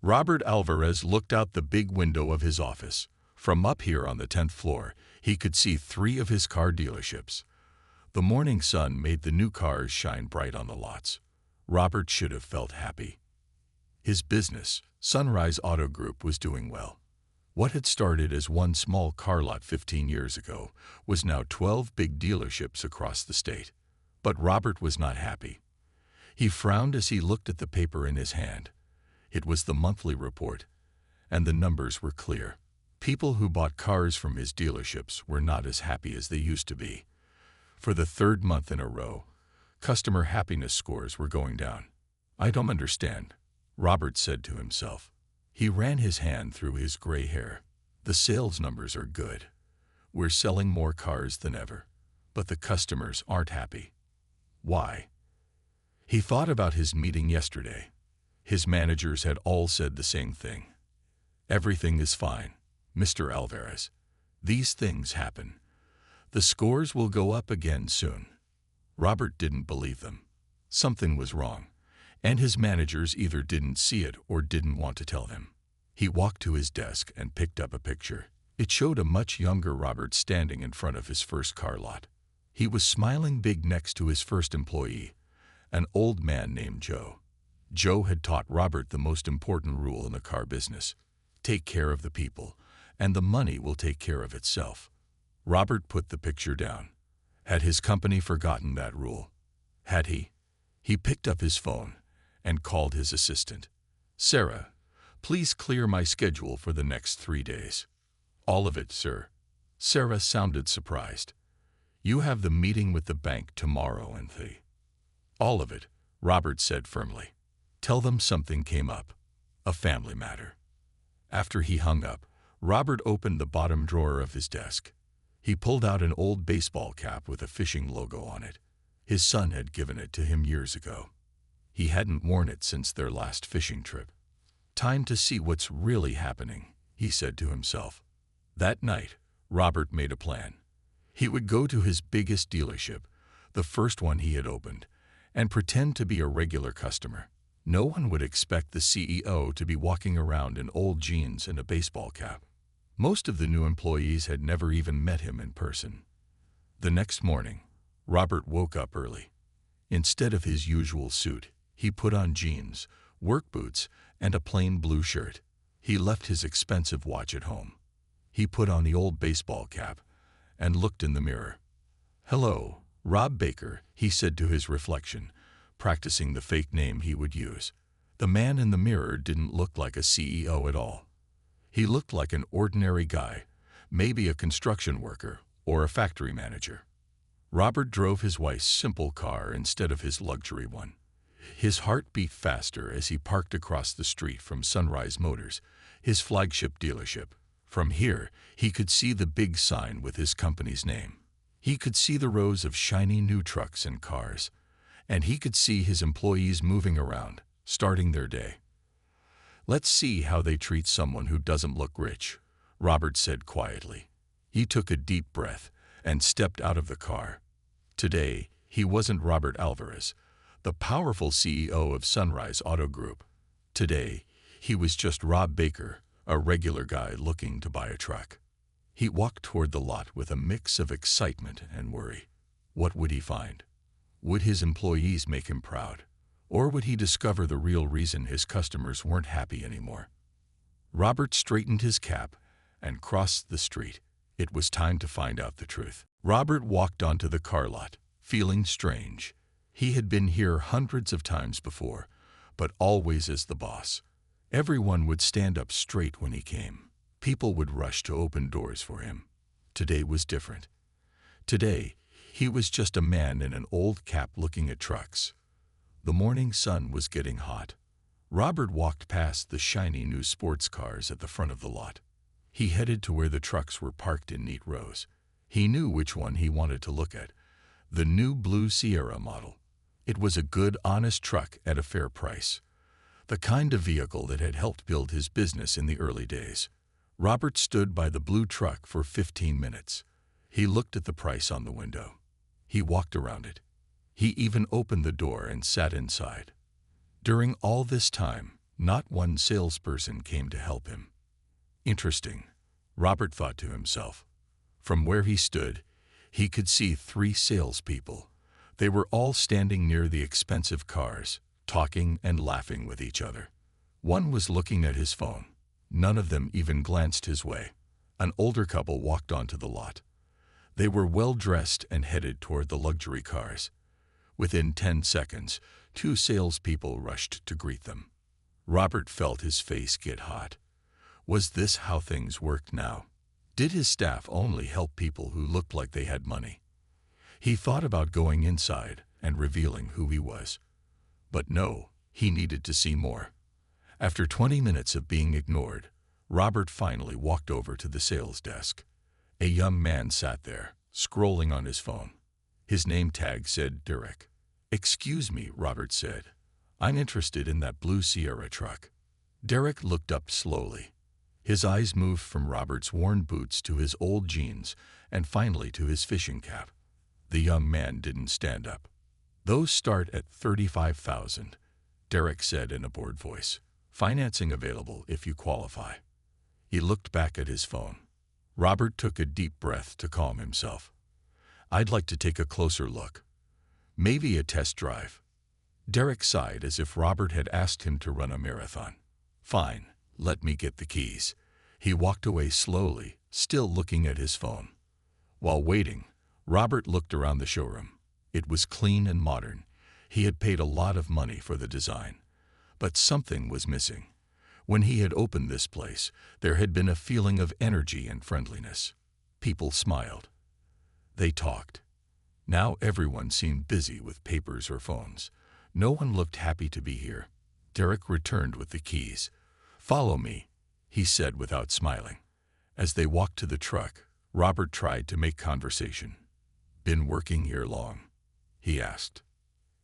Robert Alvarez looked out the big window of his office. From up here on the 10th floor, he could see 3 of his car dealerships. The morning sun made the new cars shine bright on the lots. Robert should have felt happy. His business, Sunrise Auto Group, was doing well. What had started as one small car lot 15 years ago was now 12 big dealerships across the state. But Robert was not happy. He frowned as he looked at the paper in his hand. It was the monthly report, and the numbers were clear. People who bought cars from his dealerships were not as happy as they used to be. For the 3rd month in a row, customer happiness scores were going down. "I don't understand," Robert said to himself. He ran his hand through his gray hair. "The sales numbers are good. We're selling more cars than ever, but the customers aren't happy. Why?" He thought about his meeting yesterday. His managers had all said the same thing. "Everything is fine, Mr. Alvarez. These things happen. The scores will go up again soon." Robert didn't believe them. Something was wrong, and his managers either didn't see it or didn't want to tell him. He walked to his desk and picked up a picture. It showed a much younger Robert standing in front of his first car lot. He was smiling big next to his first employee, an old man named Joe. Joe had taught Robert the most important rule in the car business: take care of the people, and the money will take care of itself. Robert put the picture down. Had his company forgotten that rule? Had he? He picked up his phone and called his assistant. "Sarah, please clear my schedule for the next 3 days." "All of it, sir." Sarah sounded surprised. "You have the meeting with the bank tomorrow and the—" "All of it," Robert said firmly. "Tell them something came up. A family matter." After he hung up, Robert opened the bottom drawer of his desk. He pulled out an old baseball cap with a fishing logo on it. His son had given it to him years ago. He hadn't worn it since their last fishing trip. "Time to see what's really happening," he said to himself. That night, Robert made a plan. He would go to his biggest dealership, the first one he had opened, and pretend to be a regular customer. No one would expect the CEO to be walking around in old jeans and a baseball cap. Most of the new employees had never even met him in person. The next morning, Robert woke up early. Instead of his usual suit, he put on jeans, work boots, and a plain blue shirt. He left his expensive watch at home. He put on the old baseball cap and looked in the mirror. "Hello, Rob Baker," he said to his reflection, practicing the fake name he would use. The man in the mirror didn't look like a CEO at all. He looked like an ordinary guy, maybe a construction worker or a factory manager. Robert drove his wife's simple car instead of his luxury one. His heart beat faster as he parked across the street from Sunrise Motors, his flagship dealership. From here, he could see the big sign with his company's name. He could see the rows of shiny new trucks and cars, and he could see his employees moving around, starting their day. "Let's see how they treat someone who doesn't look rich," Robert said quietly. He took a deep breath and stepped out of the car. Today, he wasn't Robert Alvarez, the powerful CEO of Sunrise Auto Group. Today, he was just Rob Baker, a regular guy looking to buy a truck. He walked toward the lot with a mix of excitement and worry. What would he find? Would his employees make him proud? Or would he discover the real reason his customers weren't happy anymore? Robert straightened his cap and crossed the street. It was time to find out the truth. Robert walked onto the car lot, feeling strange. He had been here hundreds of times before, but always as the boss. Everyone would stand up straight when he came. People would rush to open doors for him. Today was different. Today, he was just a man in an old cap looking at trucks. The morning sun was getting hot. Robert walked past the shiny new sports cars at the front of the lot. He headed to where the trucks were parked in neat rows. He knew which one he wanted to look at, the new blue Sierra model. It was a good, honest truck at a fair price, the kind of vehicle that had helped build his business in the early days. Robert stood by the blue truck for 15 minutes. He looked at the price on the window. He walked around it. He even opened the door and sat inside. During all this time, Not one salesperson came to help him. Interesting, Robert thought to himself. From where he stood, he could see 3 salespeople. They were all standing near the expensive cars, talking and laughing with each other. One was looking at his phone. None of them even glanced his way. An older couple walked onto the lot. They were well-dressed and headed toward the luxury cars. Within 10 seconds, 2 salespeople rushed to greet them. Robert felt his face get hot. Was this how things worked now? Did his staff only help people who looked like they had money? He thought about going inside and revealing who he was. But no, he needed to see more. After 20 minutes of being ignored, Robert finally walked over to the sales desk. A young man sat there, scrolling on his phone. His name tag said Derek. "Excuse me," Robert said. "I'm interested in that blue Sierra truck." Derek looked up slowly. His eyes moved from Robert's worn boots to his old jeans and finally to his fishing cap. The young man didn't stand up. "Those start at $35,000, Derek said in a bored voice. "Financing available if you qualify." He looked back at his phone. Robert took a deep breath to calm himself. "I'd like to take a closer look. Maybe a test drive." Derek sighed as if Robert had asked him to run a marathon. "Fine, let me get the keys." He walked away slowly, still looking at his phone. While waiting, Robert looked around the showroom. It was clean and modern. He had paid a lot of money for the design. But something was missing. When he had opened this place, there had been a feeling of energy and friendliness. People smiled. They talked. Now everyone seemed busy with papers or phones. No one looked happy to be here. Derek returned with the keys. "Follow me," he said without smiling. As they walked to the truck, Robert tried to make conversation. "Been working here long?" he asked.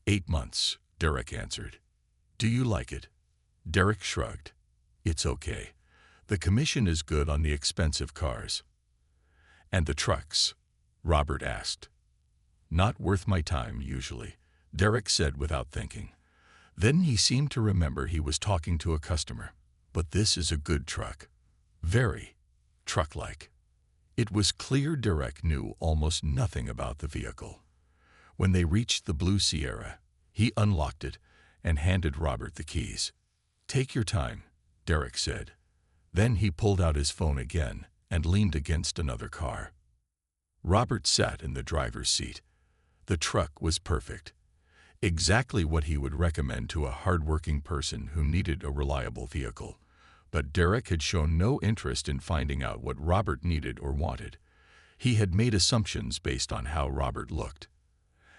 8 months, Derek answered. "Do you like it?" Derek shrugged. "It's okay. The commission is good on the expensive cars." "And the trucks?" Robert asked. "Not worth my time, usually," Derek said without thinking. Then he seemed to remember he was talking to a customer. "But this is a good truck. Very truck-like." It was clear Derek knew almost nothing about the vehicle. When they reached the blue Sierra, he unlocked it and handed Robert the keys. "Take your time," Derek said. Then he pulled out his phone again and leaned against another car. Robert sat in the driver's seat. The truck was perfect. Exactly what he would recommend to a hard-working person who needed a reliable vehicle. But Derek had shown no interest in finding out what Robert needed or wanted. He had made assumptions based on how Robert looked.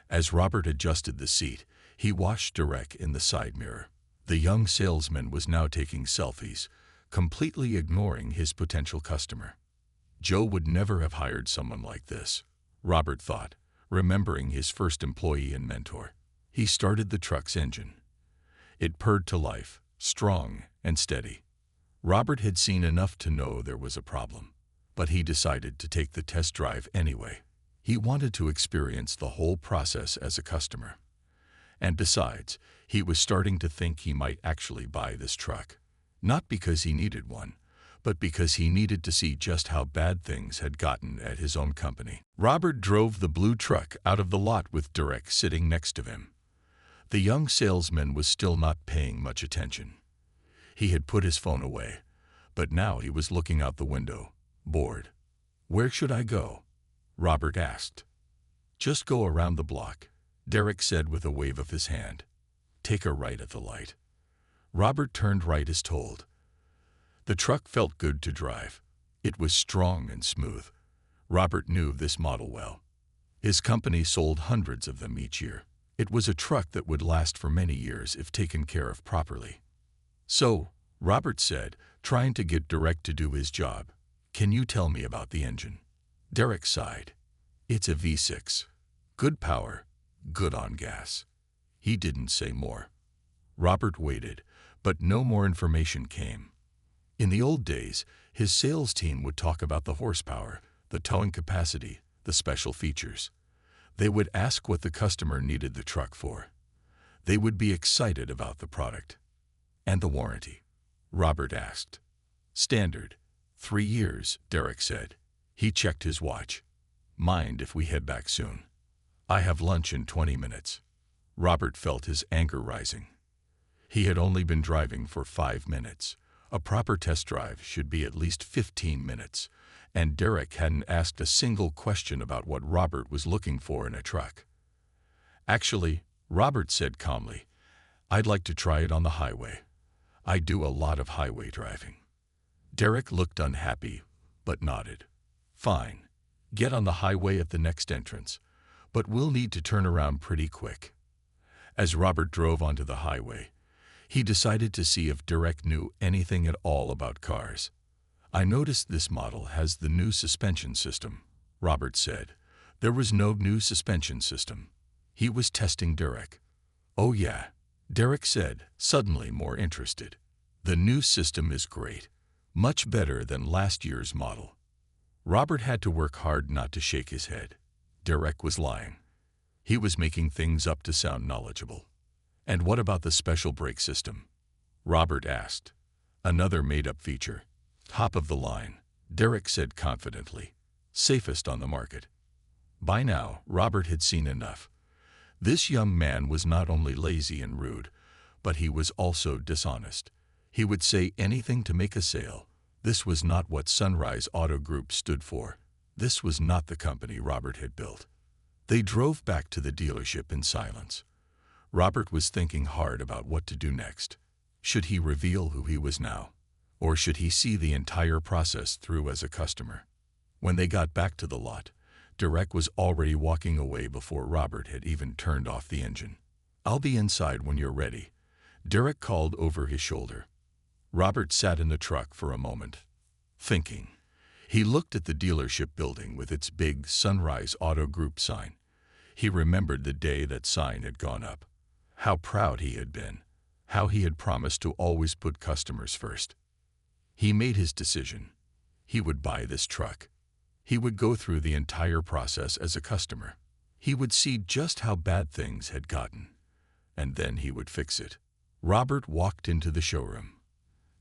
As Robert adjusted the seat, he watched Derek in the side mirror. The young salesman was now taking selfies, completely ignoring his potential customer. Joe would never have hired someone like this, Robert thought, remembering his first employee and mentor. He started the truck's engine. It purred to life, strong and steady. Robert had seen enough to know there was a problem, but he decided to take the test drive anyway. He wanted to experience the whole process as a customer. And besides, he was starting to think he might actually buy this truck. Not because he needed one, but because he needed to see just how bad things had gotten at his own company. Robert drove the blue truck out of the lot with Derek sitting next to him. The young salesman was still not paying much attention. He had put his phone away, but now he was looking out the window, bored. "Where should I go?" Robert asked. "Just go around the block," Derek said with a wave of his hand. "Take a right at the light." Robert turned right as told. The truck felt good to drive. It was strong and smooth. Robert knew this model well. His company sold hundreds of them each year. It was a truck that would last for many years if taken care of properly. "So," Robert said, trying to get Derek to do his job, "can you tell me about the engine?" Derek sighed. "It's a V6. Good power, good on gas." He didn't say more. Robert waited, but no more information came. In the old days, his sales team would talk about the horsepower, the towing capacity, the special features. They would ask what the customer needed the truck for. They would be excited about the product. "And the warranty?" Robert asked. "Standard. 3 years," Derek said. He checked his watch. "Mind if we head back soon? I have lunch in 20 minutes. Robert felt his anger rising. He had only been driving for 5 minutes. A proper test drive should be at least 15 minutes, and Derek hadn't asked a single question about what Robert was looking for in a truck. "Actually," Robert said calmly, "I'd like to try it on the highway. I do a lot of highway driving." Derek looked unhappy, but nodded. "Fine. Get on the highway at the next entrance, but we'll need to turn around pretty quick." As Robert drove onto the highway, he decided to see if Derek knew anything at all about cars. "I noticed this model has the new suspension system," Robert said. There was no new suspension system. He was testing Derek. "Oh yeah," Derek said, suddenly more interested. "The new system is great. Much better than last year's model." Robert had to work hard not to shake his head. Derek was lying. He was making things up to sound knowledgeable. "And what about the special brake system?" Robert asked. "Another made-up feature. Top of the line," Derek said confidently. "Safest on the market." By now, Robert had seen enough. This young man was not only lazy and rude, but he was also dishonest. He would say anything to make a sale. This was not what Sunrise Auto Group stood for. This was not the company Robert had built. They drove back to the dealership in silence. Robert was thinking hard about what to do next. Should he reveal who he was now? Or should he see the entire process through as a customer? When they got back to the lot, Derek was already walking away before Robert had even turned off the engine. "I'll be inside when you're ready," Derek called over his shoulder. Robert sat in the truck for a moment, thinking. He looked at the dealership building with its big Sunrise Auto Group sign. He remembered the day that sign had gone up. How proud he had been. How he had promised to always put customers first. He made his decision. He would buy this truck. He would go through the entire process as a customer. He would see just how bad things had gotten, and then he would fix it. Robert walked into the showroom.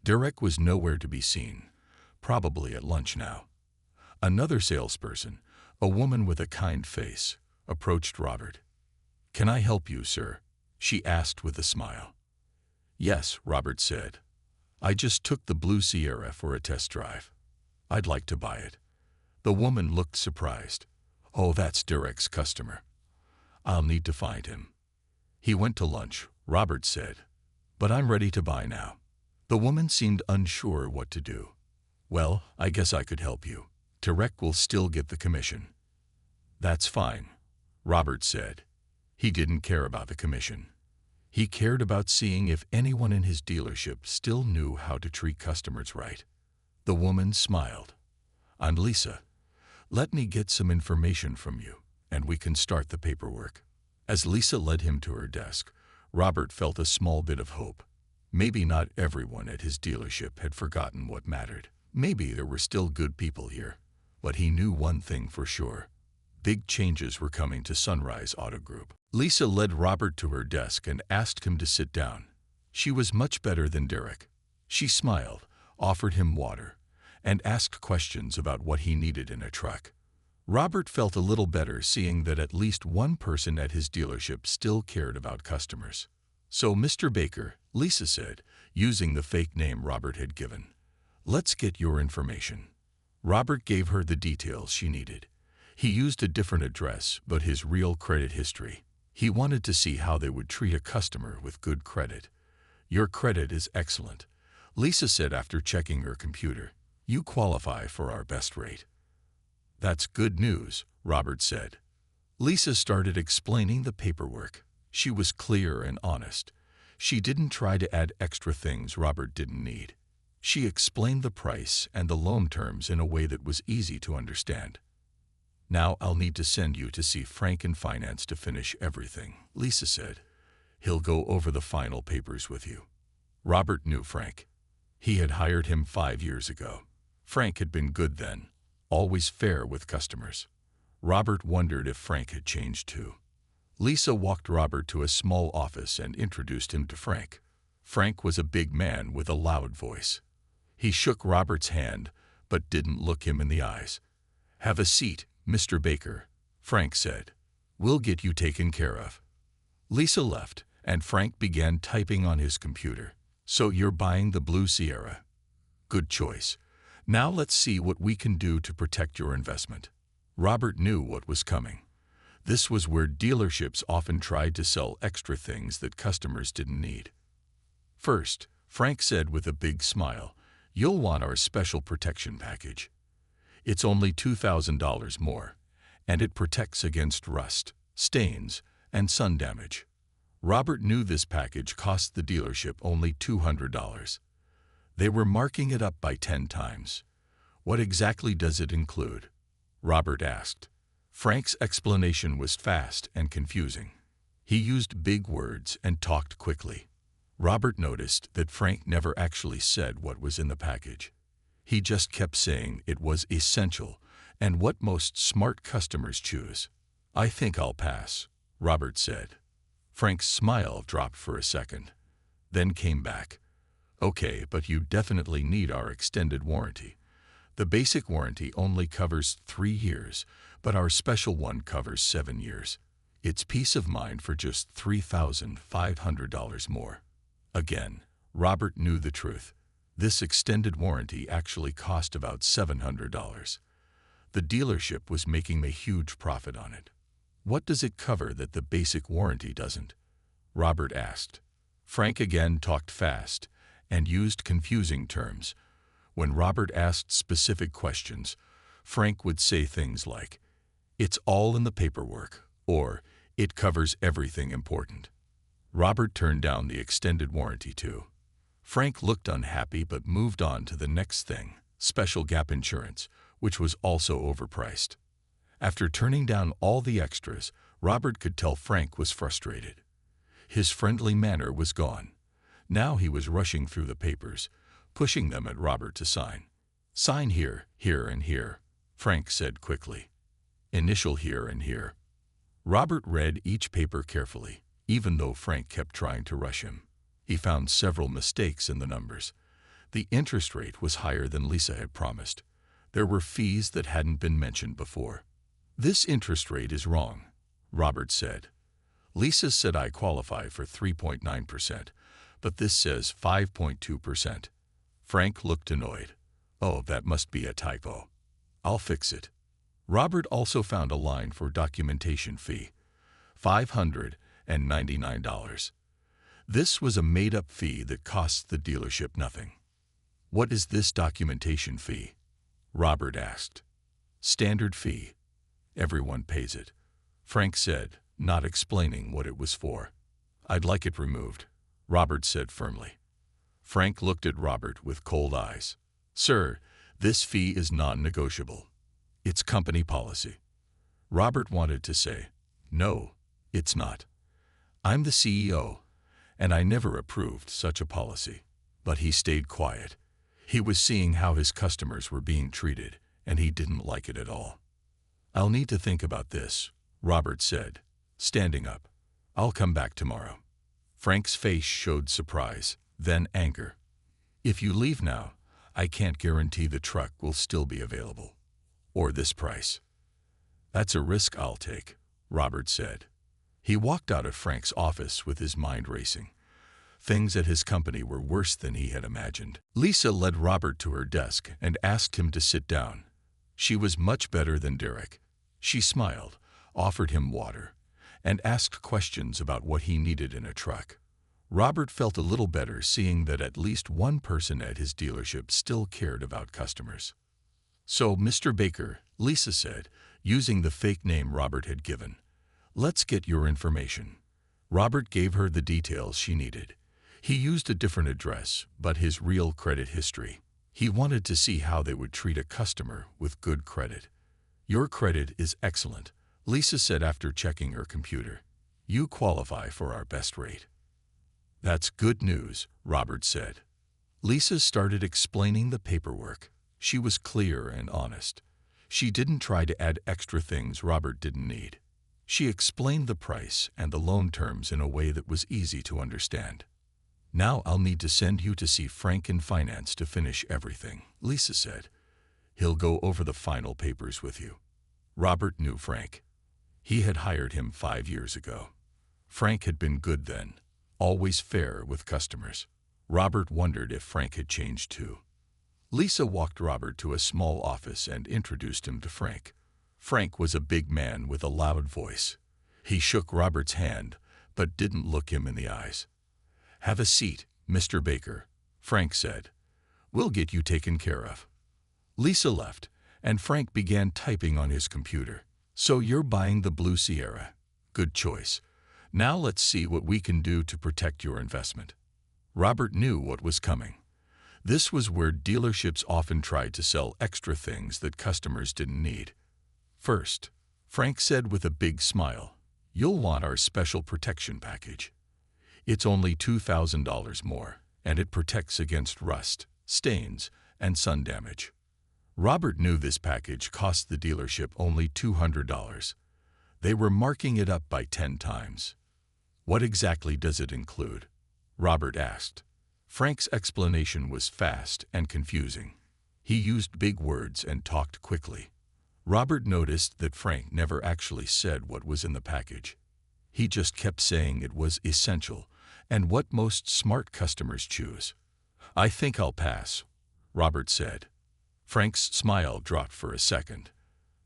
Derek was nowhere to be seen, probably at lunch now. Another salesperson, a woman with a kind face, approached Robert. "Can I help you, sir?" she asked with a smile. "Yes," Robert said. "I just took the Blue Sierra for a test drive. I'd like to buy it." The woman looked surprised. "Oh, that's Derek's customer. I'll need to find him." "He went to lunch," Robert said. "But I'm ready to buy now." The woman seemed unsure what to do. "Well, I guess I could help you. Derek will still get the commission." "That's fine," Robert said. He didn't care about the commission. He cared about seeing if anyone in his dealership still knew how to treat customers right. The woman smiled. "I'm Lisa. Let me get some information from you, and we can start the paperwork." As Lisa led him to her desk, Robert felt a small bit of hope. Maybe not everyone at his dealership had forgotten what mattered. Maybe there were still good people here. But he knew one thing for sure. Big changes were coming to Sunrise Auto Group. Lisa led Robert to her desk and asked him to sit down. She was much better than Derek. She smiled, offered him water, and asked questions about what he needed in a truck. Robert felt a little better seeing that at least one person at his dealership still cared about customers. "So, Mr. Baker," Lisa said, using the fake name Robert had given, "let's get your information." Robert gave her the details she needed. He used a different address, but his real credit history. He wanted to see how they would treat a customer with good credit. "Your credit is excellent," Lisa said after checking her computer. "You qualify for our best rate." "That's good news," Robert said. Lisa started explaining the paperwork. She was clear and honest. She didn't try to add extra things Robert didn't need. She explained the price and the loan terms in a way that was easy to understand. "Now I'll need to send you to see Frank in finance to finish everything," Lisa said. "He'll go over the final papers with you." Robert knew Frank. He had hired him 5 years ago. Frank had been good then, always fair with customers. Robert wondered if Frank had changed too. Lisa walked Robert to a small office and introduced him to Frank. Frank was a big man with a loud voice. He shook Robert's hand, but didn't look him in the eyes. "Have a seat, Mr. Baker," Frank said. "We'll get you taken care of." Lisa left, and Frank began typing on his computer. "So you're buying the Blue Sierra. Good choice. Now let's see what we can do to protect your investment." Robert knew what was coming. This was where dealerships often tried to sell extra things that customers didn't need. First, Frank said with a big smile, "You'll want our special protection package. It's only $2,000 more, and it protects against rust, stains, and sun damage." Robert knew this package cost the dealership only $200. They were marking it up by 10 times. "What exactly does it include?" Robert asked. Frank's explanation was fast and confusing. He used big words and talked quickly. Robert noticed that Frank never actually said what was in the package. He just kept saying it was essential and what most smart customers choose. "I think I'll pass," Robert said. Frank's smile dropped for a second, then came back. "Okay, but you definitely need our extended warranty. The basic warranty only covers 3 years, but our special one covers 7 years. It's peace of mind for just $3,500 more." Again, Robert knew the truth. This extended warranty actually cost about $700. The dealership was making a huge profit on it. "What does it cover that the basic warranty doesn't?" Robert asked. Frank again talked fast and used confusing terms. When Robert asked specific questions, Frank would say things like, "It's all in the paperwork," or "It covers everything important." Robert turned down the extended warranty too. Frank looked unhappy but moved on to the next thing, special gap insurance, which was also overpriced. After turning down all the extras, Robert could tell Frank was frustrated. His friendly manner was gone. Now he was rushing through the papers, pushing them at Robert to sign. "Sign here, here, and here," Frank said quickly. "Initial here and here." Robert read each paper carefully, even though Frank kept trying to rush him. He found several mistakes in the numbers. The interest rate was higher than Lisa had promised. There were fees that hadn't been mentioned before. "This interest rate is wrong," Robert said. "Lisa said I qualify for 3.9%, but this says 5.2%. Frank looked annoyed. "Oh, that must be a typo. I'll fix it." Robert also found a line for documentation fee, $599. This was a made-up fee that cost the dealership nothing. "What is this documentation fee?" Robert asked. "Standard fee. Everyone pays it," Frank said, not explaining what it was for. "I'd like it removed," Robert said firmly. Frank looked at Robert with cold eyes. "Sir, this fee is non-negotiable. It's company policy." Robert wanted to say, "No, it's not. I'm the CEO, and I never approved such a policy." But he stayed quiet. He was seeing how his customers were being treated, and he didn't like it at all. "I'll need to think about this," Robert said, standing up. "I'll come back tomorrow." Frank's face showed surprise, then anger. "If you leave now, I can't guarantee the truck will still be available. Or this price." "That's a risk I'll take," Robert said. He walked out of Frank's office with his mind racing. Things at his company were worse than he had imagined. Lisa led Robert to her desk and asked him to sit down. She was much better than Derek. She smiled, offered him water, and asked questions about what he needed in a truck. Robert felt a little better seeing that at least one person at his dealership still cared about customers. "So, Mr. Baker," Lisa said, using the fake name Robert had given, "let's get your information." Robert gave her the details she needed. He used a different address, but his real credit history. He wanted to see how they would treat a customer with good credit. "Your credit is excellent," Lisa said after checking her computer. "You qualify for our best rate." "That's good news," Robert said. Lisa started explaining the paperwork. She was clear and honest. She didn't try to add extra things Robert didn't need. She explained the price and the loan terms in a way that was easy to understand. Now I'll need to send you to see Frank in finance to finish everything, Lisa said. He'll go over the final papers with you. Robert knew Frank. He had hired him 5 years ago. Frank had been good then, always fair with customers. Robert wondered if Frank had changed too. Lisa walked Robert to a small office and introduced him to Frank. Frank was a big man with a loud voice. He shook Robert's hand, but didn't look him in the eyes. "Have a seat, Mr. Baker," Frank said. "We'll get you taken care of." Lisa left, and Frank began typing on his computer. "So you're buying the Blue Sierra. Good choice. Now let's see what we can do to protect your investment." Robert knew what was coming. This was where dealerships often tried to sell extra things that customers didn't need. First, Frank said with a big smile, "You'll want our special protection package. It's only $2,000 more, and it protects against rust, stains, and sun damage." Robert knew this package cost the dealership only $200. They were marking it up by 10 times. "What exactly does it include?" Robert asked. Frank's explanation was fast and confusing. He used big words and talked quickly. Robert noticed that Frank never actually said what was in the package. He just kept saying it was essential and what most smart customers choose. "I think I'll pass," Robert said. Frank's smile dropped for a second,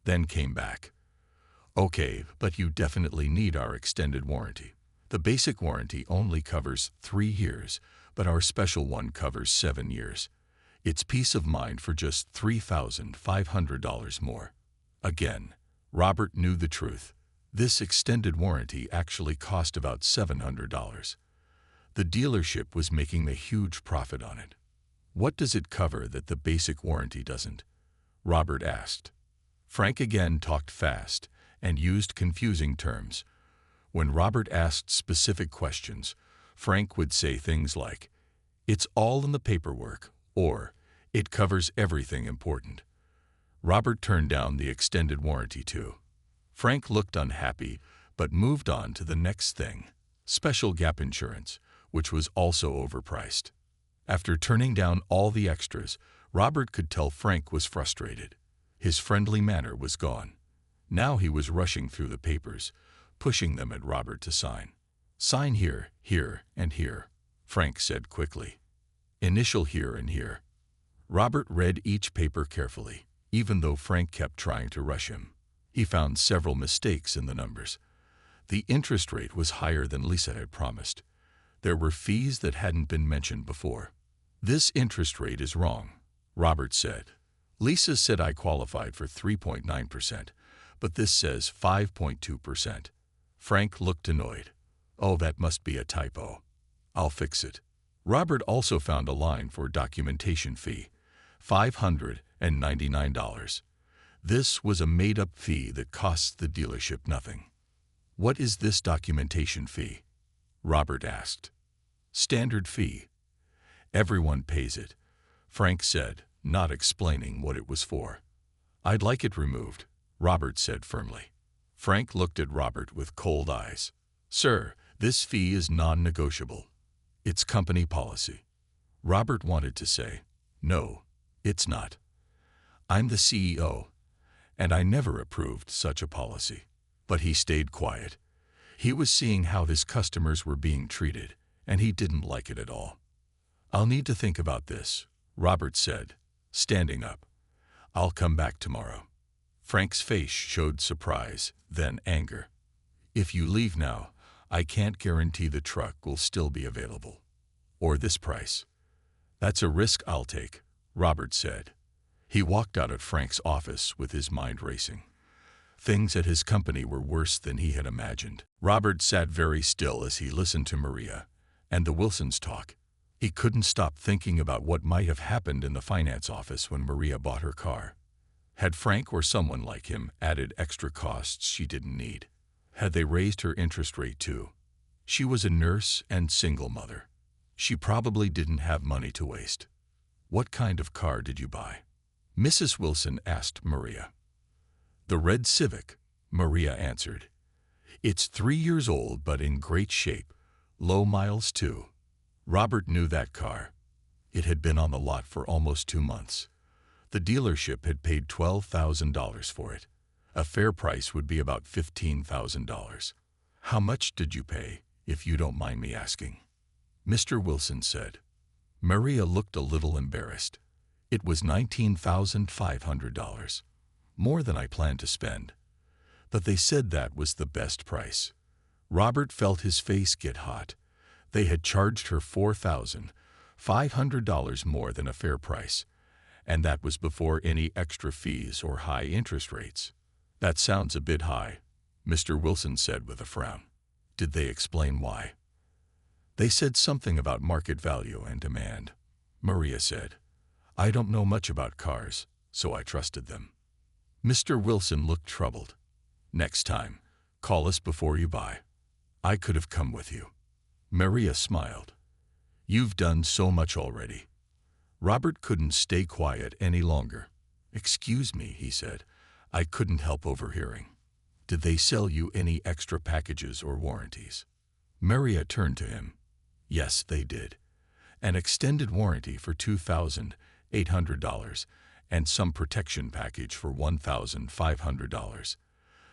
then came back. "Okay, but you definitely need our extended warranty. The basic warranty only covers 3 years, but our special one covers 7 years. It's peace of mind for just $3,500 more." Again, Robert knew the truth. This extended warranty actually cost about $700. The dealership was making a huge profit on it. "What does it cover that the basic warranty doesn't?" Robert asked. Frank again talked fast and used confusing terms. When Robert asked specific questions, Frank would say things like, "It's all in the paperwork," or "It covers everything important." Robert turned down the extended warranty too. Frank looked unhappy, but moved on to the next thing, special gap insurance, which was also overpriced. After turning down all the extras, Robert could tell Frank was frustrated. His friendly manner was gone. Now he was rushing through the papers, pushing them at Robert to sign. "Sign here, here, and here," Frank said quickly. "Initial here and here." Robert read each paper carefully, even though Frank kept trying to rush him. He found several mistakes in the numbers. The interest rate was higher than Lisa had promised. There were fees that hadn't been mentioned before. "This interest rate is wrong," Robert said. "Lisa said I qualified for 3.9%, but this says 5.2%. Frank looked annoyed. "Oh, that must be a typo. I'll fix it." Robert also found a line for documentation fee, $599. This was a made-up fee that costs the dealership nothing. "What is this documentation fee?" Robert asked. "Standard fee. Everyone pays it," Frank said, not explaining what it was for. "I'd like it removed," Robert said firmly. Frank looked at Robert with cold eyes. "Sir, this fee is non-negotiable. It's company policy." Robert wanted to say, "No, it's not. I'm the CEO, and I never approved such a policy." But he stayed quiet. He was seeing how his customers were being treated, and he didn't like it at all. "I'll need to think about this," Robert said, standing up. "I'll come back tomorrow." Frank's face showed surprise, then anger. "If you leave now, I can't guarantee the truck will still be available. Or this price." "That's a risk I'll take," Robert said. He walked out of Frank's office with his mind racing. Things at his company were worse than he had imagined. Robert sat very still as he listened to Maria and the Wilsons talk. He couldn't stop thinking about what might have happened in the finance office when Maria bought her car. Had Frank or someone like him added extra costs she didn't need? Had they raised her interest rate too? She was a nurse and single mother. She probably didn't have money to waste. "What kind of car did you buy?" Mrs. Wilson asked Maria. "The red Civic," Maria answered. "It's 3 years old but in great shape. Low miles too." Robert knew that car. It had been on the lot for almost 2 months. The dealership had paid $12,000 for it. A fair price would be about $15,000. How much did you pay, if you don't mind me asking? Mr. Wilson said. Maria looked a little embarrassed. It was $19,500. More than I planned to spend. But they said that was the best price. Robert felt his face get hot. They had charged her $4,500 more than a fair price, and that was before any extra fees or high interest rates. That sounds a bit high, Mr. Wilson said with a frown. Did they explain why? They said something about market value and demand, Maria said. I don't know much about cars, so I trusted them. Mr. Wilson looked troubled. Next time, call us before you buy. I could have come with you. Maria smiled. You've done so much already. Robert couldn't stay quiet any longer. Excuse me, he said. I couldn't help overhearing. Did they sell you any extra packages or warranties? Maria turned to him. Yes, they did. An extended warranty for $2,800 and some protection package for $1,500.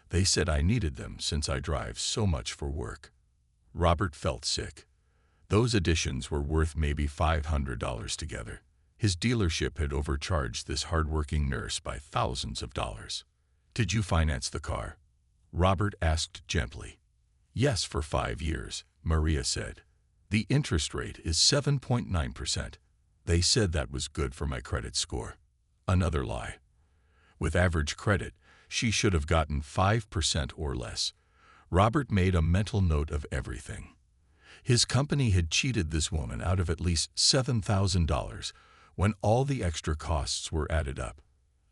They said I needed them since I drive so much for work. Robert felt sick. Those additions were worth maybe $500 together. His dealership had overcharged this hard-working nurse by thousands of dollars. Did you finance the car? Robert asked gently. Yes, for 5 years, Maria said. The interest rate is 7.9%. They said that was good for my credit score. Another lie. With average credit, she should have gotten 5% or less. Robert made a mental note of everything. His company had cheated this woman out of at least $7,000 when all the extra costs were added up.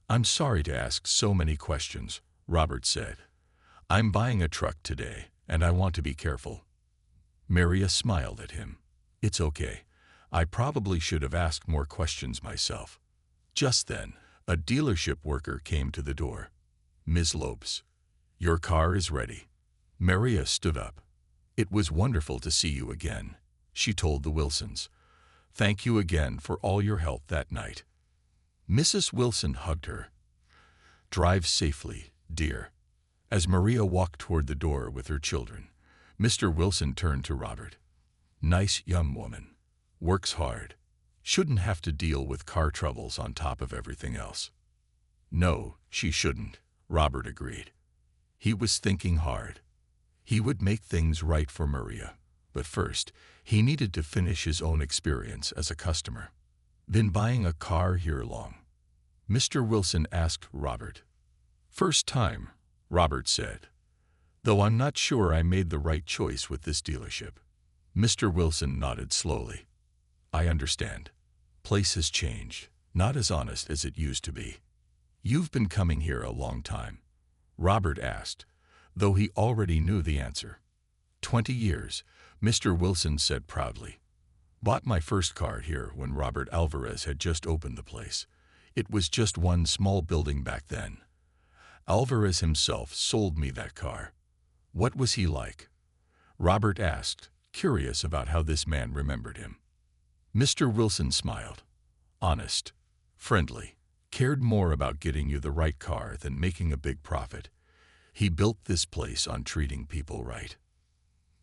I'm sorry to ask so many questions, Robert said. I'm buying a truck today, and I want to be careful. Maria smiled at him. It's okay. I probably should have asked more questions myself. Just then, a dealership worker came to the door. Ms. Lopes, your car is ready. Maria stood up. It was wonderful to see you again, she told the Wilsons. Thank you again for all your help that night. Mrs. Wilson hugged her. Drive safely, dear. As Maria walked toward the door with her children, Mr. Wilson turned to Robert. Nice young woman. Works hard. Shouldn't have to deal with car troubles on top of everything else. No, she shouldn't, Robert agreed. He was thinking hard. He would make things right for Maria, but first, he needed to finish his own experience as a customer. Been buying a car here long? Mr. Wilson asked Robert. First time, Robert said. Though I'm not sure I made the right choice with this dealership. Mr. Wilson nodded slowly. I understand. Place has changed, not as honest as it used to be. You've been coming here a long time? Robert asked, though he already knew the answer. 20 years, Mr. Wilson said proudly. Bought my first car here when Robert Alvarez had just opened the place. It was just one small building back then. Alvarez himself sold me that car. What was he like? Robert asked, curious about how this man remembered him. Mr. Wilson smiled. Honest, friendly, cared more about getting you the right car than making a big profit. He built this place on treating people right.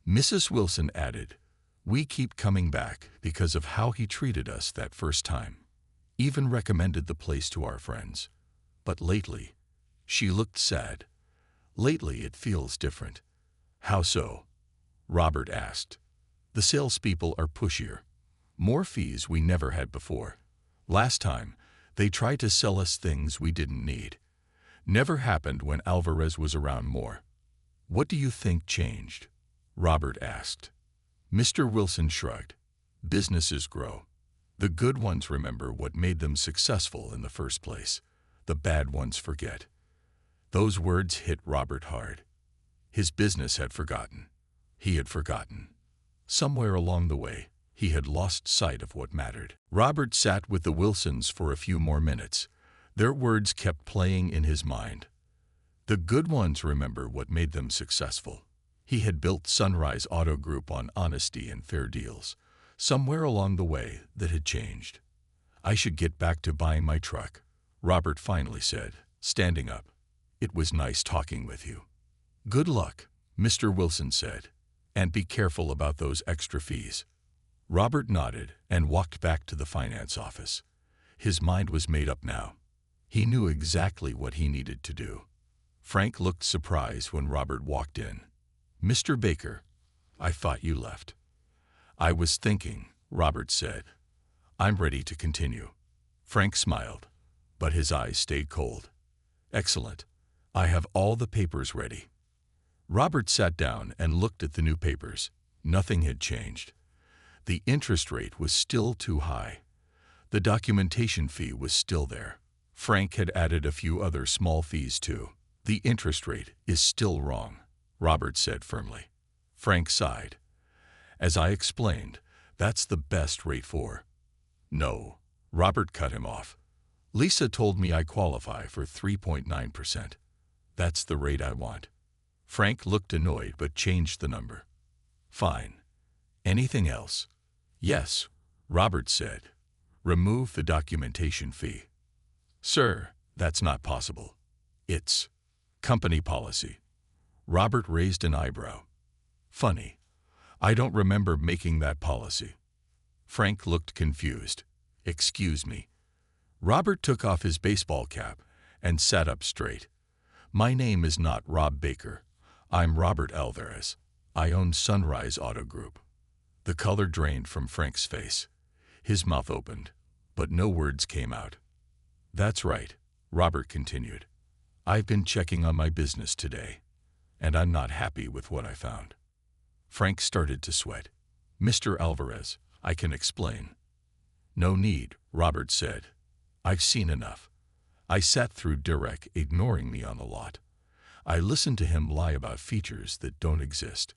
Mrs. Wilson added, we keep coming back because of how he treated us that first time. Even recommended the place to our friends. But lately, she looked sad. Lately it feels different. How so? Robert asked. The salespeople are pushier. More fees we never had before. Last time, they tried to sell us things we didn't need. Never happened when Alvarez was around more. What do you think changed? Robert asked. Mr. Wilson shrugged. Businesses grow. The good ones remember what made them successful in the first place. The bad ones forget. Those words hit Robert hard. His business had forgotten. He had forgotten. Somewhere along the way, he had lost sight of what mattered. Robert sat with the Wilsons for a few more minutes. Their words kept playing in his mind. The good ones remember what made them successful. He had built Sunrise Auto Group on honesty and fair deals. Somewhere along the way, that had changed. I should get back to buying my truck, Robert finally said, standing up. It was nice talking with you. Good luck, Mr. Wilson said, and be careful about those extra fees. Robert nodded and walked back to the finance office. His mind was made up now. He knew exactly what he needed to do. Frank looked surprised when Robert walked in. Mr. Baker, I thought you left. I was thinking, Robert said. I'm ready to continue. Frank smiled, but his eyes stayed cold. Excellent. I have all the papers ready. Robert sat down and looked at the new papers. Nothing had changed. The interest rate was still too high. The documentation fee was still there. Frank had added a few other small fees too. The interest rate is still wrong, Robert said firmly. Frank sighed. As I explained, that's the best rate for. No, Robert cut him off. Lisa told me I qualify for 3.9%. That's the rate I want. Frank looked annoyed but changed the number. Fine. Anything else? Yes, Robert said. Remove the documentation fee. Sir, that's not possible. It's company policy. Robert raised an eyebrow. Funny. I don't remember making that policy. Frank looked confused. Excuse me. Robert took off his baseball cap and sat up straight. My name is not Rob Baker. I'm Robert Alvarez. I own Sunrise Auto Group. The color drained from Frank's face. His mouth opened, but no words came out. That's right, Robert continued. I've been checking on my business today, and I'm not happy with what I found. Frank started to sweat. Mr. Alvarez, I can explain. No need, Robert said. I've seen enough. I sat through Derek ignoring me on the lot. I listened to him lie about features that don't exist,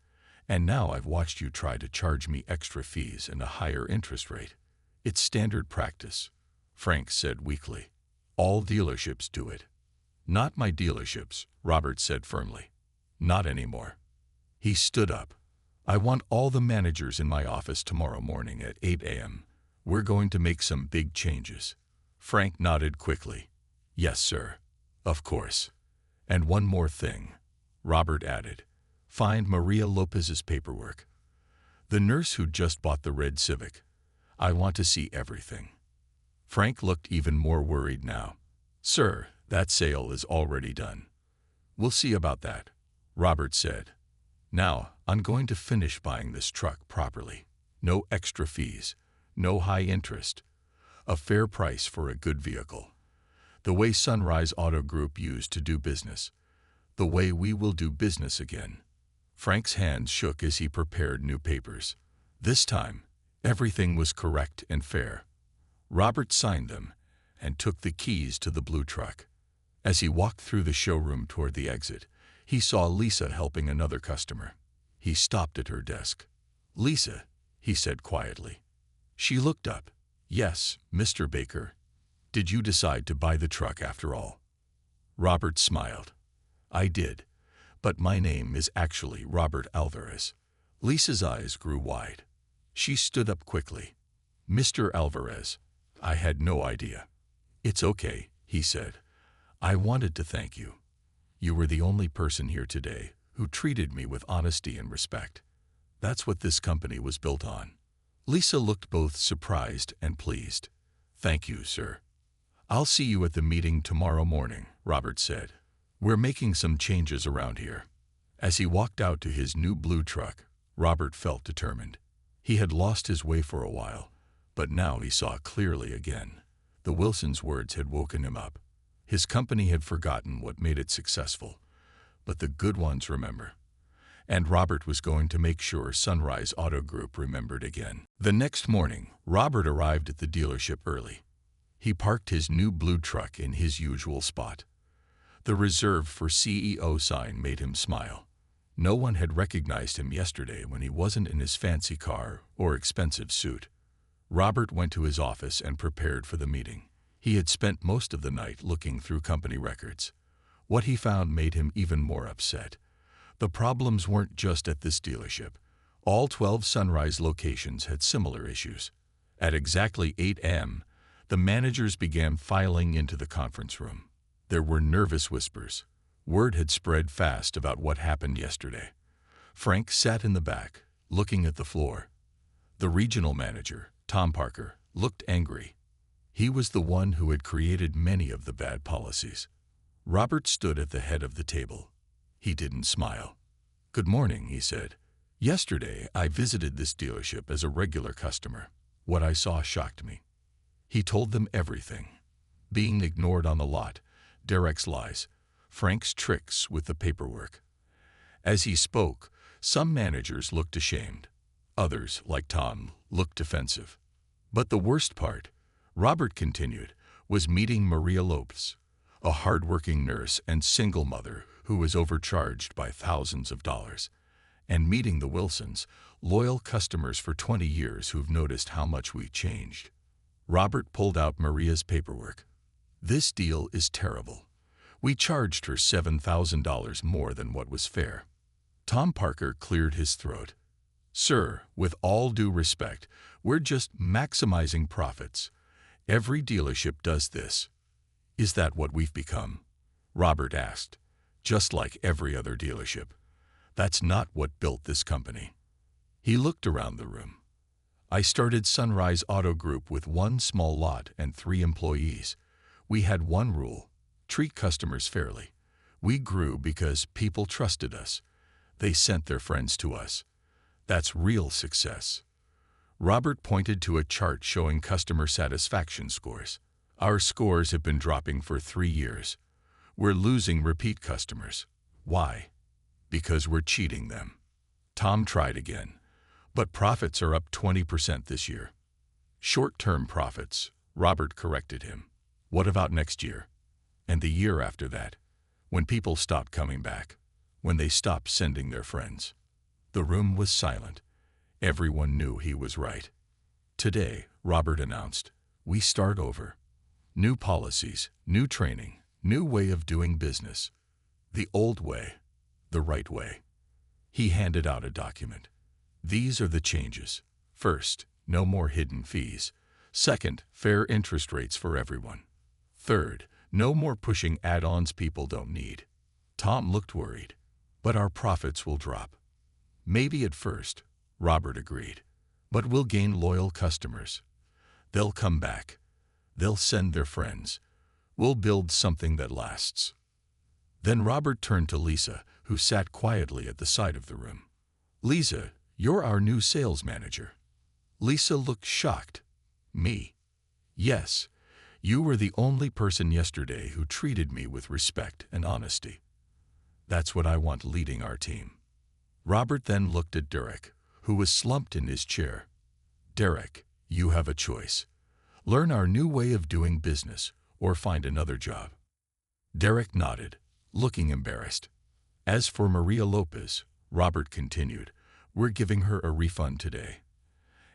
and now I've watched you try to charge me extra fees and a higher interest rate. It's standard practice, Frank said weakly. All dealerships do it. Not my dealerships, Robert said firmly. Not anymore. He stood up. I want all the managers in my office tomorrow morning at 8 a.m. We're going to make some big changes. Frank nodded quickly. Yes, sir. Of course. And one more thing, Robert added. Find Maria Lopez's paperwork. The nurse who just bought the red Civic. I want to see everything. Frank looked even more worried now. Sir, that sale is already done. We'll see about that, Robert said. Now, I'm going to finish buying this truck properly. No extra fees, no high interest. A fair price for a good vehicle. The way Sunrise Auto Group used to do business. The way we will do business again. Frank's hands shook as he prepared new papers. This time, everything was correct and fair. Robert signed them and took the keys to the blue truck. As he walked through the showroom toward the exit, he saw Lisa helping another customer. He stopped at her desk. Lisa, he said quietly. She looked up. Yes, Mr. Baker. Did you decide to buy the truck after all? Robert smiled. I did, but my name is actually Robert Alvarez. Lisa's eyes grew wide. She stood up quickly. Mr. Alvarez, I had no idea. It's okay, he said. I wanted to thank you. You were the only person here today who treated me with honesty and respect. That's what this company was built on. Lisa looked both surprised and pleased. Thank you, sir. I'll see you at the meeting tomorrow morning, Robert said. We're making some changes around here. As he walked out to his new blue truck, Robert felt determined. He had lost his way for a while, but now he saw clearly again. The Wilsons' words had woken him up. His company had forgotten what made it successful, but the good ones remember. And Robert was going to make sure Sunrise Auto Group remembered again. The next morning, Robert arrived at the dealership early. He parked his new blue truck in his usual spot. The reserved for CEO sign made him smile. No one had recognized him yesterday when he wasn't in his fancy car or expensive suit. Robert went to his office and prepared for the meeting. He had spent most of the night looking through company records. What he found made him even more upset. The problems weren't just at this dealership. All 12 Sunrise locations had similar issues. At exactly 8 a.m., the managers began filing into the conference room. There were nervous whispers. Word had spread fast about what happened yesterday. Frank sat in the back, looking at the floor. The regional manager, Tom Parker, looked angry. He was the one who had created many of the bad policies. Robert stood at the head of the table. He didn't smile. "Good morning," he said. "Yesterday, I visited this dealership as a regular customer. What I saw shocked me." He told them everything. Being ignored on the lot, Derek's lies, Frank's tricks with the paperwork. As he spoke, some managers looked ashamed. Others, like Tom, looked defensive. But the worst part, Robert continued, was meeting Maria Lopez, a hard-working nurse and single mother who was overcharged by thousands of dollars, and meeting the Wilsons, loyal customers for 20 years who've noticed how much we changed. Robert pulled out Maria's paperwork. "This deal is terrible. We charged her $7,000 more than what was fair." Tom Parker cleared his throat. "Sir, with all due respect, we're just maximizing profits. Every dealership does this." "Is that what we've become?" Robert asked. "Just like every other dealership. That's not what built this company." He looked around the room. "I started Sunrise Auto Group with one small lot and 3 employees. We had one rule: treat customers fairly. We grew because people trusted us. They sent their friends to us. That's real success." Robert pointed to a chart showing customer satisfaction scores. "Our scores have been dropping for 3 years. We're losing repeat customers. Why? Because we're cheating them." Tom tried again. "But profits are up 20% this year." "Short-term profits," Robert corrected him. "What about next year? And the year after that? When people stop coming back? When they stop sending their friends?" The room was silent. Everyone knew he was right. "Today," Robert announced, "we start over. New policies, new training, new way of doing business. The old way, the right way." He handed out a document. "These are the changes. First, no more hidden fees. Second, fair interest rates for everyone. Third, no more pushing add-ons people don't need." Tom looked worried. "But our profits will drop." "Maybe at first," Robert agreed. "But we'll gain loyal customers. They'll come back. They'll send their friends. We'll build something that lasts." Then Robert turned to Lisa, who sat quietly at the side of the room. "Lisa, you're our new sales manager." Lisa looked shocked. "Me?" "Yes. You were the only person yesterday who treated me with respect and honesty. That's what I want leading our team." Robert then looked at Derek, who was slumped in his chair. "Derek, you have a choice. Learn our new way of doing business or find another job." Derek nodded, looking embarrassed. "As for Maria Lopez," Robert continued, "we're giving her a refund today.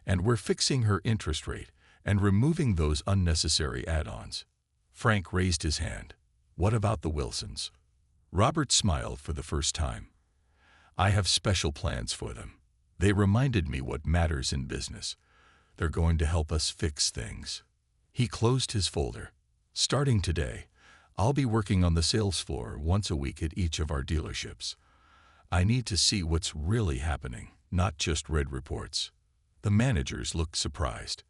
And we're fixing her interest rate and removing those unnecessary add-ons." Frank raised his hand. "What about the Wilsons?" Robert smiled for the first time. "I have special plans for them. They reminded me what matters in business. They're going to help us fix things." He closed his folder. "Starting today, I'll be working on the sales floor once a week at each of our dealerships. I need to see what's really happening, not just read reports." The managers looked surprised.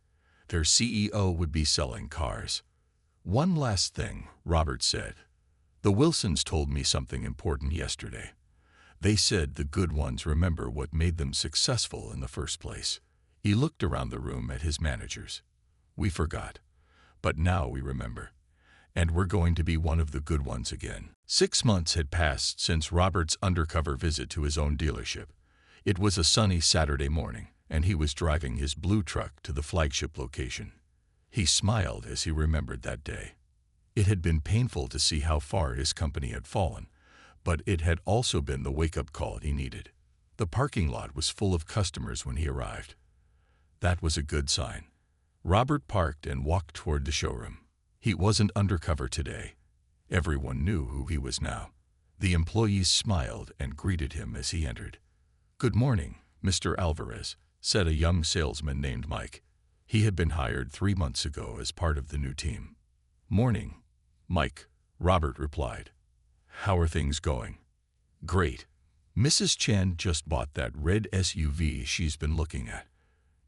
Their CEO would be selling cars. "One last thing," Robert said. "The Wilsons told me something important yesterday. They said the good ones remember what made them successful in the first place." He looked around the room at his managers. "We forgot, but now we remember. And we're going to be one of the good ones again." 6 months had passed since Robert's undercover visit to his own dealership. It was a sunny Saturday morning, and he was driving his blue truck to the flagship location. He smiled as he remembered that day. It had been painful to see how far his company had fallen, but it had also been the wake-up call he needed. The parking lot was full of customers when he arrived. That was a good sign. Robert parked and walked toward the showroom. He wasn't undercover today. Everyone knew who he was now. The employees smiled and greeted him as he entered. "Good morning, Mr. Alvarez, said a young salesman named Mike. He had been hired 3 months ago as part of the new team. Morning, Mike, Robert replied. How are things going? Great. Mrs. Chen just bought that red SUV she's been looking at.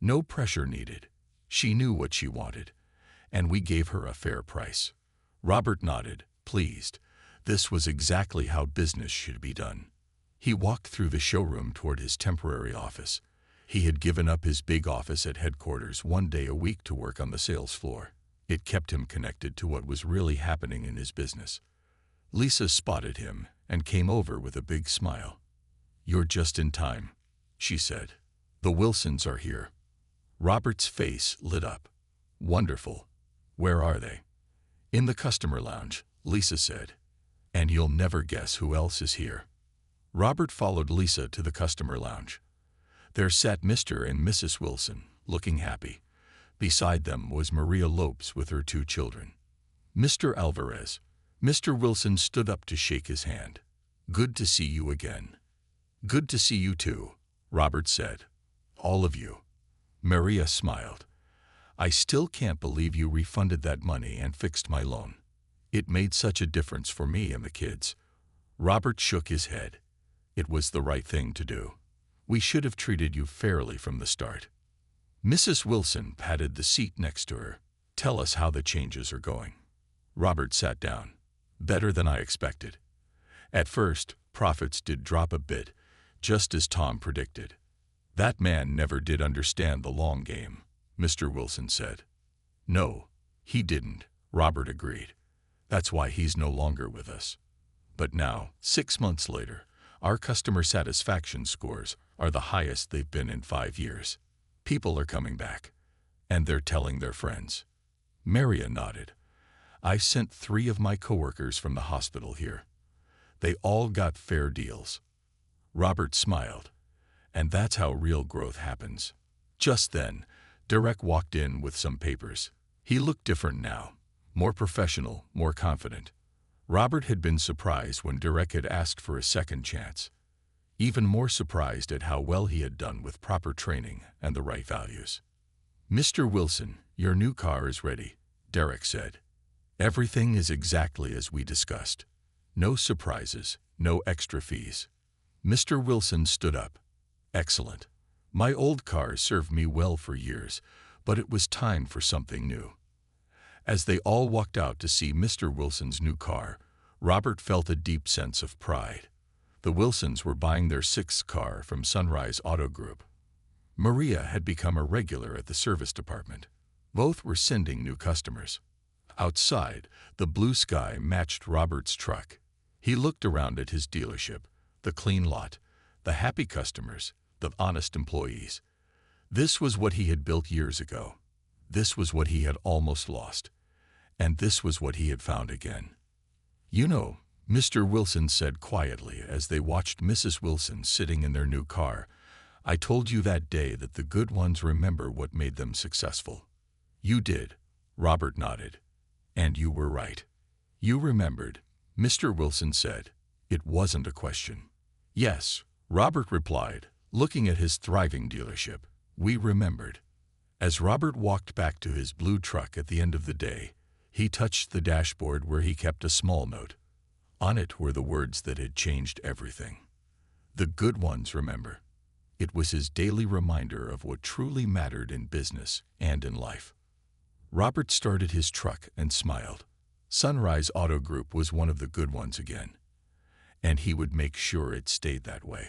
No pressure needed. She knew what she wanted, and we gave her a fair price. Robert nodded, pleased. This was exactly how business should be done. He walked through the showroom toward his temporary office. He had given up his big office at headquarters 1 day a week to work on the sales floor. It kept him connected to what was really happening in his business. Lisa spotted him and came over with a big smile. You're just in time, she said. The Wilsons are here. Robert's face lit up. Wonderful. Where are they? In the customer lounge, Lisa said. And you'll never guess who else is here. Robert followed Lisa to the customer lounge. There sat Mr. and Mrs. Wilson, looking happy. Beside them was Maria Lopes with her 2 children. Mr. Alvarez. Mr. Wilson stood up to shake his hand. Good to see you again. Good to see you too, Robert said. All of you. Maria smiled. I still can't believe you refunded that money and fixed my loan. It made such a difference for me and the kids. Robert shook his head. It was the right thing to do. We should have treated you fairly from the start. Mrs. Wilson patted the seat next to her. Tell us how the changes are going. Robert sat down. Better than I expected. At first, profits did drop a bit, just as Tom predicted. That man never did understand the long game, Mr. Wilson said. No, he didn't, Robert agreed. That's why he's no longer with us. But now, 6 months later, our customer satisfaction scores are the highest they've been in 5 years. People are coming back, and they're telling their friends. Maria nodded. I sent 3 of my coworkers from the hospital here. They all got fair deals. Robert smiled. And that's how real growth happens. Just then, Derek walked in with some papers. He looked different now, more professional, more confident. Robert had been surprised when Derek had asked for a second chance. Even more surprised at how well he had done with proper training and the right values. Mr. Wilson, your new car is ready, Derek said. Everything is exactly as we discussed. No surprises, no extra fees. Mr. Wilson stood up. Excellent. My old car served me well for years, but it was time for something new. As they all walked out to see Mr. Wilson's new car, Robert felt a deep sense of pride. The Wilsons were buying their 6th car from Sunrise Auto Group. Maria had become a regular at the service department. Both were sending new customers. Outside, the blue sky matched Robert's truck. He looked around at his dealership, the clean lot, the happy customers, the honest employees. This was what he had built years ago. This was what he had almost lost. And this was what he had found again. You know, Mr. Wilson said quietly as they watched Mrs. Wilson sitting in their new car, I told you that day that the good ones remember what made them successful. You did, Robert nodded. And you were right. You remembered, Mr. Wilson said. It wasn't a question. Yes, Robert replied, looking at his thriving dealership. We remembered. As Robert walked back to his blue truck at the end of the day, he touched the dashboard where he kept a small note. On it were the words that had changed everything. The good ones remember. It was his daily reminder of what truly mattered in business and in life. Robert started his truck and smiled. Sunrise Auto Group was one of the good ones again, and he would make sure it stayed that way.